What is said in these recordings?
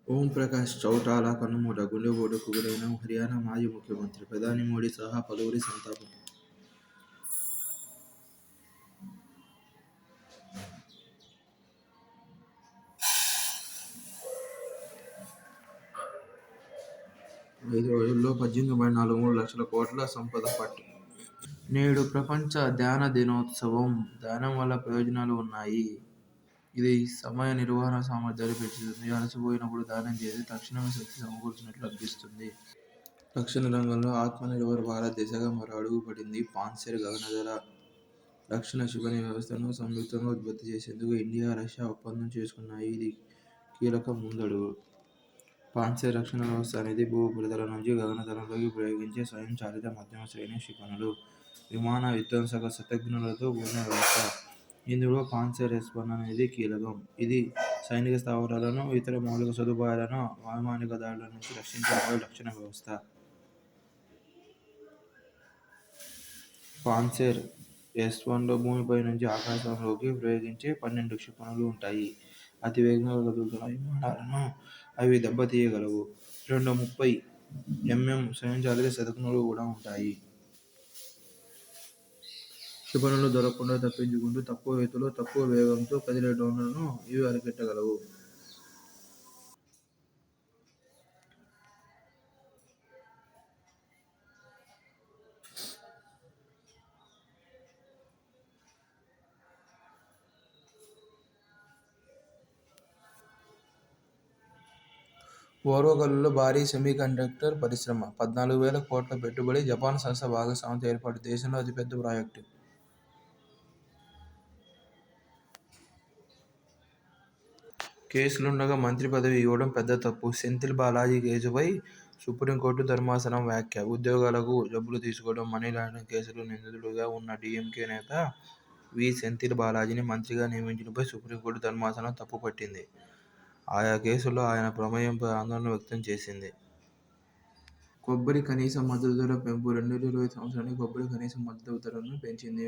ఓం ప్రకాష్ చౌటాలా కన్నుమూత, గుండెపోటుకు గురైన హర్యానా మాజీ ముఖ్యమంత్రి. ప్రధాని మోడీ సహా పలువురి సంతాపం. ఐదు రోజుల్లో 18.43 లక్షల కోట్ల సంపద పట్టు. నేడు ప్రపంచ ధ్యాన దినోత్సవం. ధ్యానం వల్ల ప్రయోజనాలు ఉన్నాయి. ఇది సమయ నిర్వహణ సామర్థ్యాన్ని పెంచుతుంది. అలసిపోయినప్పుడు ధ్యానం చేసి తక్షణమే శక్తి సమకూర్చినట్లు అనిపిస్తుంది. రక్షణ రంగంలో ఆత్మనిర్భర్ భారత్ దిశగా మరో అడుగు పడింది. పాన్సెర్ గగనతల రక్షణ క్షిపణి వ్యవస్థను సంయుక్తంగా ఉత్పత్తి చేసేందుకు ఇండియా, రష్యా ఒప్పందం చేసుకున్నాయి. ఇది కీలక ముందడుగు. పాన్సెర్ రక్షణ వ్యవస్థ అనేది భూ ఉపరితలం నుంచి గగనతలంలోకి ప్రయోగించే స్వయంచాలిత మధ్యమ శ్రేణి క్షిపణులు, విమాన విధ్వంసక శతఘ్నులతో కూడిన వ్యవస్థ. ఇందులో పాన్సెర్ S-1 అనేది కీలకం. ఇది సైనిక స్థావరాలను, ఇతర మౌలిక సదుపాయాలను వైమానిక దాడుల నుంచి రక్షించే వాయు రక్షణ వ్యవస్థ. పాన్సెర్ S-1లో భూమిపై నుంచి ఆకాశంలోకి ప్రయోగించే 12 క్షిపణులు ఉంటాయి. అతి వేగంగా కదులుతున్న విమానాలను అవి దెబ్బతీయగలవు. 230 mm స్వయంచాలిత శతఘ్నులు కూడా ఉంటాయి. క్షిపణులు దొరకకుండా తప్పించుకుంటూ తక్కువ ఎత్తులో, తక్కువ వేగంతో కదిలే డ్రోన్లను ఇవి అరికట్టగలవు. ఓర్వకల్లులో భారీ సెమీకండక్టర్ పరిశ్రమ. 14,000 కోట్ల పెట్టుబడి. జపాన్ సంస్థ భాగస్వామ్యంతో ఏర్పాటు. దేశంలో అతిపెద్ద ప్రాజెక్టు. కేసులుండగా మంత్రి పదవి ఇవ్వడం పెద్ద తప్పు. సెంథిల్ బాలాజీ కేసుపై సుప్రీంకోర్టు ధర్మాసనం వ్యాఖ్య. ఉద్యోగాలకు డబ్బులు తీసుకోవడం, మనీ లాండరింగ్ కేసులో నిందితుడిగా ఉన్న డీఎంకే నేత వి. సెంథిల్ బాలాజీని మంత్రిగా నియమించడంపై సుప్రీంకోర్టు ధర్మాసనం తప్పుపట్టింది. ఆయా కేసుల్లో ఆయన ప్రమేయంపై ఆందోళన వ్యక్తం చేసింది. కొబ్బరి కనీస మద్దతు ధర పెంపు. 2020 సంవత్సరానికి కొబ్బరి కనీస మద్దతు ధరను పెంచింది.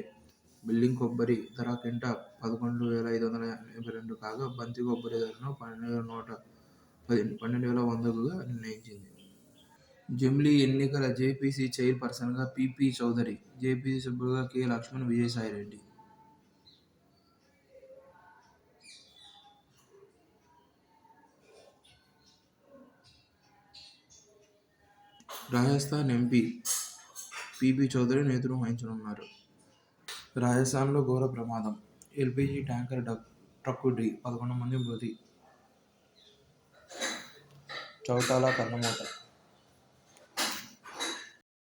బిల్లింగ్ కొబ్బరి ధర క్వింటా 11,582 కాగా, బంతి కొబ్బరి ధరను 12,100గా నిర్ణయించింది. జమిలీ ఎన్నికల జెపిసి చైర్పర్సన్గా పిపి చౌదరి, జెపిసి సభ్యులుగా కె. లక్ష్మణ్, విజయసాయిరెడ్డి. రాజస్థాన్ ఎంపీ పిపి చౌదరి నేతృత్వం వహించనున్నారు. రాజస్థాన్లో ఘోర ప్రమాదం. ఎల్పీజీ ట్యాంకర్ ట్రక్కు ఢీ. 11 మంది మృతి. చౌటాలా కన్నుమూత.